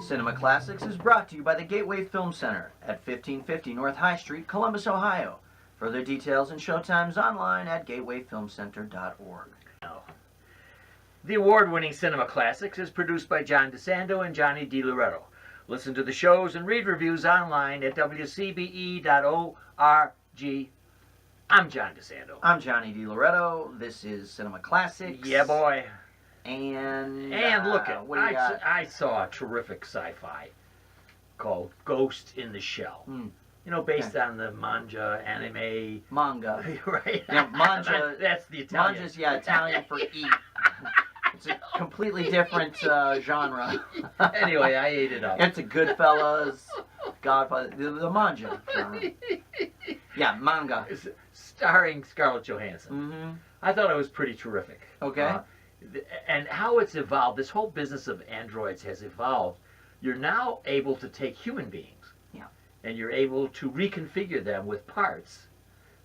Cinema Classics is brought to you by the Gateway Film Center at 1550 North High Street, Columbus, Ohio. Further details and showtimes online at gatewayfilmcenter.org. The award-winning Cinema Classics is produced by John DeSando and Johnny DiLoretto. Listen to the shows and read reviews online at WCBE.org. I'm John DeSando. I'm Johnny DiLoretto. This is Cinema Classics. Yeah, boy. And look, what do you got? I saw a terrific sci-fi called Ghost in the Shell. You know, based on the manga. Right? Yeah, manga. That's the Italian. Manga's, Italian for eat. It's a completely different genre. Anyway, I ate it up. It's a Goodfellas, Godfather, the manga genre. Yeah, manga. Starring Scarlett Johansson. I thought it was pretty terrific. Okay. And how it's evolved, this whole business of androids has evolved. You're now able to take human beings, and you're able to reconfigure them with parts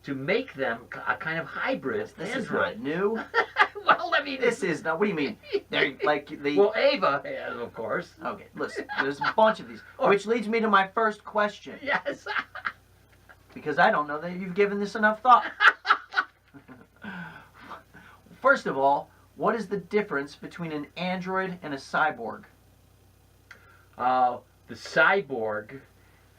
to make them a kind of hybrid This android. is not new. Well, I mean, This is not. What do you mean? They're like the. Well, Ava has, of course. Okay, listen. There's a bunch of these, which leads me to my first question. Yes. Because I don't know that you've given this enough thought. First of all, what is the difference between an android and a cyborg? The cyborg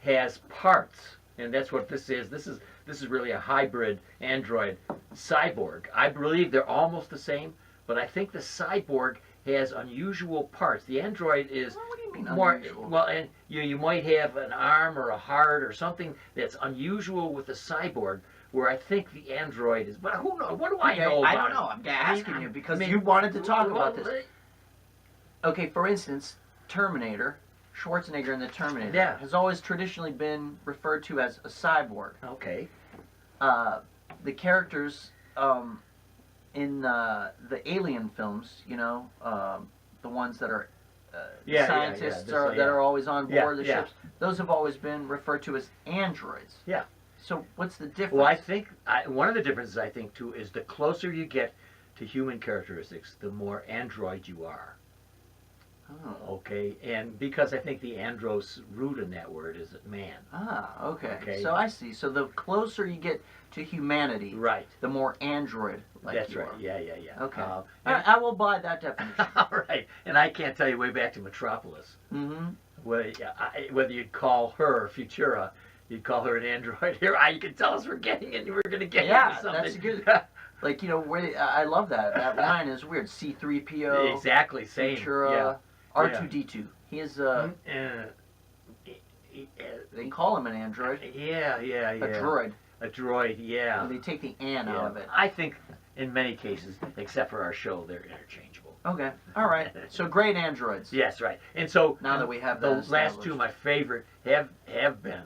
has parts, and that's what this is. This is really a hybrid android cyborg. I believe they're almost the same, but I think the cyborg has unusual parts. The android is What do you mean more unusual? well, and you might have an arm or a heart or something that's unusual with the cyborg. Where I think the android is, but who knows? What do I know about I don't it? know. I'm asking you because you wanted to talk about this. Okay, for instance, Terminator, Schwarzenegger in the Terminator has always traditionally been referred to as a cyborg. Okay. The characters in the Alien films, the ones that are scientists that are always on board the ships, those have always been referred to as androids. Yeah. So what's the difference? Well, I think one of the differences I think too is the closer you get to human characteristics, the more android you are. Oh. Okay, and because I think the andros root in that word is man. Ah, okay. Okay. So I see. So the closer you get to humanity, Right. the more android like That's you right. are. Yeah. Okay. And- I will buy that definition. all right, and I can't tell you way back to Metropolis. Whether you'd call her Futura. You'd call her an android. Here, you can tell us we're getting it. We're going to get into something. That's good. Like, I love that. That line is weird. C-3PO. Exactly, same. Futura. R2-D2. He is, they call him an android. Yeah. A droid. A droid, yeah. And they take the "an" out of it. I think in many cases, except for our show, they're interchangeable. Okay. All right. So great androids. Yes, right. And so now that we have the that last two, my favorite have been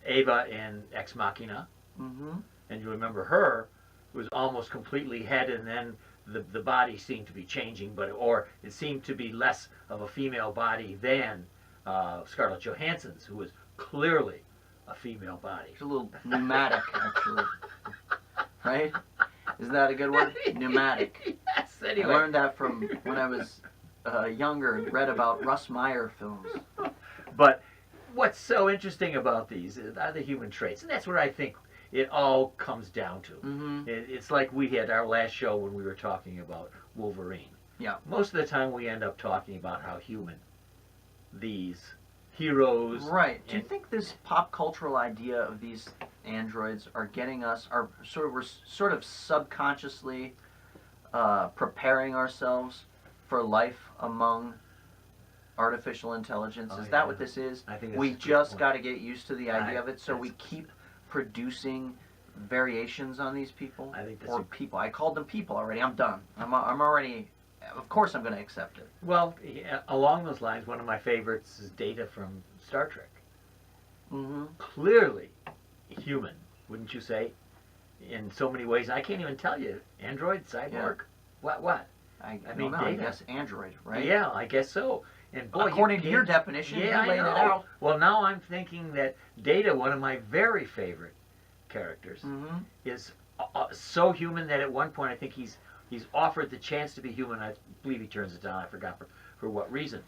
Ava in Ex Machina, and you remember her was almost completely head, and then the body seemed to be changing, or it seemed to be less of a female body than Scarlett Johansson's, who was clearly a female body. It's a little pneumatic, actually. Right? Isn't that a good word? Pneumatic. Yes, anyway. I learned that from when I was younger and read about Russ Meyer films. But what's so interesting about these are the human traits, and that's what I think it all comes down to. It's like we had our last show when we were talking about Wolverine. Yeah. Most of the time we end up talking about how human these heroes... Right. Do you think this pop cultural idea of these androids are getting us, we're sort of subconsciously preparing ourselves for life among artificial intelligence? Is that what this is? I think we just got to get used to the idea of it, so we keep producing variations on these people? I think that's people. I called them people already. I'm done. I'm already... Of course I'm going to accept it. Well, along those lines, one of my favorites is Data from Star Trek. Clearly human, wouldn't you say? In so many ways. I can't even tell you. Android, cyborg, what? I mean, I guess android, right? Yeah, I guess so. And boy, according to your definition, you laid it out. Well, now I'm thinking that Data, one of my very favorite characters, is so human that at one point I think he's offered the chance to be human. I believe he turns it down. I forgot for what reason.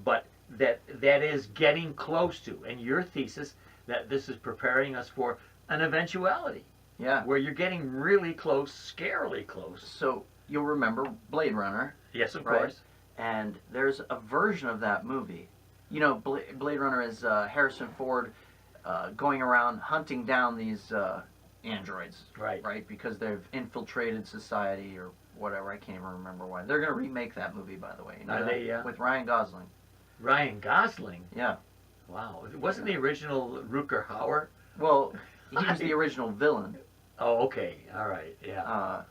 but that is getting close to. And your thesis that this is preparing us for an eventuality. Yeah. Where you're getting really close, scarily close. So you'll remember Blade Runner. Yes, of right? course. And there's a version of that movie. You know, Blade Runner is Harrison Ford going around hunting down these androids. Right. Right? Because they've infiltrated society or whatever. I can't even remember why. They're going to remake that movie, by the way. You know Are that? they? With Ryan Gosling. Ryan Gosling? Yeah. Wow. Wasn't the original Rutger Hauer? Well, he was the original villain. Oh, okay. All right. Yeah.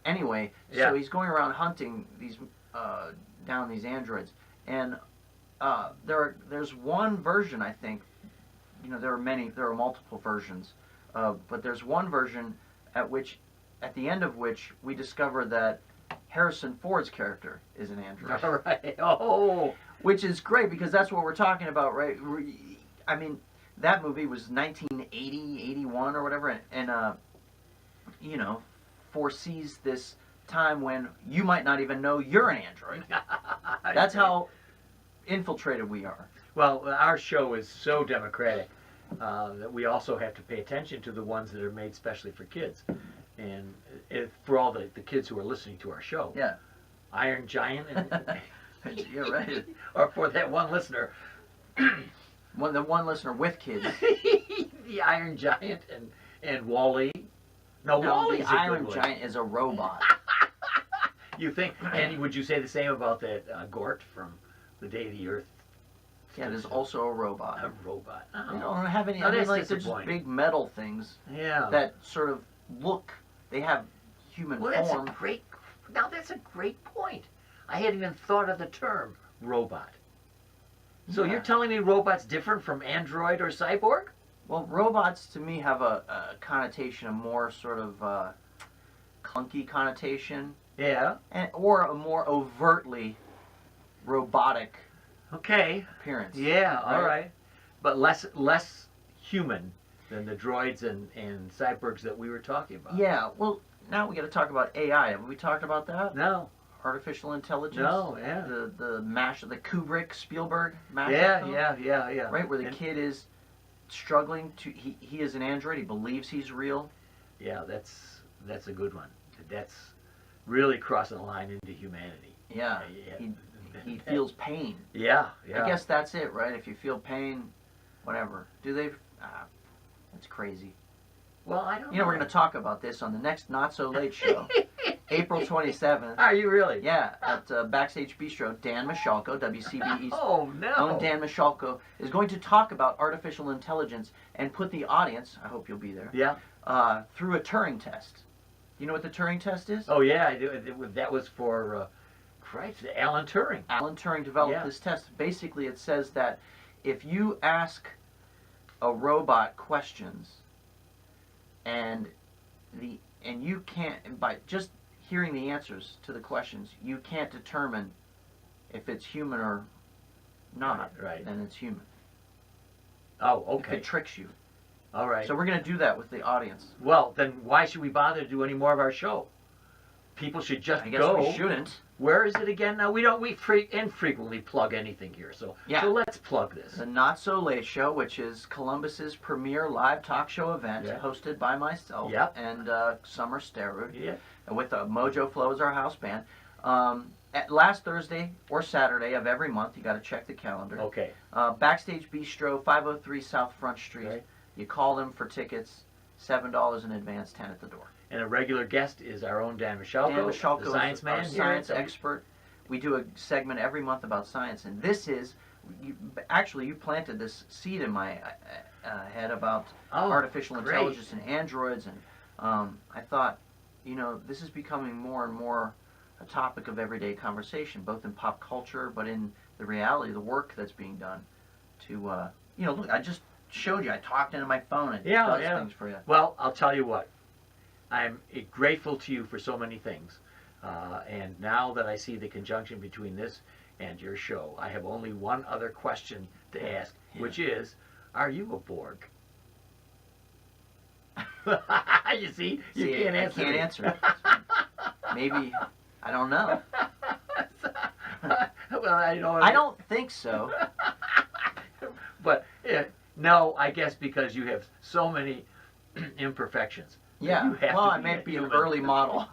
Anyway, Yeah. so he's going around hunting these down these androids, and there's one version, I think. You know, there are multiple versions, but there's one version at the end of which we discover that Harrison Ford's character is an android. All right. Oh. Which is great because that's what we're talking about, right? I mean, that movie was 1980, 81 or whatever, and you know, foresees this time when you might not even know you're an android. That's how infiltrated we are. Well, our show is so democratic that we also have to pay attention to the ones that are made specially for kids. And for all the kids who are listening to our show. Yeah. Iron Giant. Yeah, right. Or for that one listener. The one listener with kids. The Iron Giant and Wall-E. No, Wall-E's the a good Iron one. Giant is a robot. You think, and would you say the same about that Gort from The Day the Earth? Yeah, there's also a robot. A robot. Oh. They don't have any. Oh, I mean, that's like they're just disappointing. big metal things. Yeah. That sort of look. They have human Well, form. that's a great point. I hadn't even thought of the term robot. So Yeah. you're telling me robot's different from android or cyborg? Well, robots to me have a connotation, a more sort of clunky connotation, Yeah. or a more overtly robotic Okay. appearance. Yeah. All Right? right. But less human than the droids and cyborgs that we were talking about. Yeah. Well, now we got to talk about AI. Have we talked about that? No. Artificial intelligence. No. Yeah. The Kubrick Spielberg mashup. Yeah. film, Yeah. Right, where the kid is struggling to. He is an android. He believes he's real. Yeah. That's a good one. That's really crossing the line into humanity. Yeah. He feels pain. Yeah. I guess that's it, right? If you feel pain, whatever. Do they? That's crazy. Well, I don't know. You know, we're going to talk about this on the next Not So Late show, April 27th. Are you really? Yeah, at Backstage Bistro. Dan Michalko, WCBE's Oh, no. own Dan Michalko, is going to talk about artificial intelligence and put the audience, I hope you'll be there, Yeah. through a Turing test. You know what the Turing test is? Oh, yeah. I do. That was for, Christ, Alan Turing. Alan Turing developed this test. Basically, it says that if you ask a robot questions and you can't, by just hearing the answers to the questions, you can't determine if it's human or not, Right. then it's human. Oh, If okay. it tricks you. All right. So we're going to do that with the audience. Well, then why should we bother to do any more of our show? People should just I guess go. we shouldn't. Where is it again? Now, we infrequently plug anything here, so let's plug this. The Not So Late Show, which is Columbus's premier live talk show event, hosted by myself and Summer Sterud, with Mojo Flow as our house band. At last Thursday or Saturday of every month, you got to check the calendar. Okay. Backstage Bistro, 503 South Front Street. Right. You call them for tickets, $7 in advance, 10 at the door. And a regular guest is our own Dan Michalko, Dan Michalko, the science man, our science expert. We do a segment every month about science, and this is, you planted this seed in my head about artificial intelligence and androids, and I thought, you know, this is becoming more and more a topic of everyday conversation, both in pop culture, but in the reality, the work that's being done to, you know, look, I just showed you, I talked into my phone, and it does things for you. Well, I'll tell you what. I'm grateful to you for so many things. And now that I see the conjunction between this and your show, I have only one other question to ask, which is, are you a Borg? You see, you can't answer. I can't answer. Maybe, I don't know. I don't think so. But no, I guess because you have so many imperfections. Yeah. You have Well, to I may be an human. early model.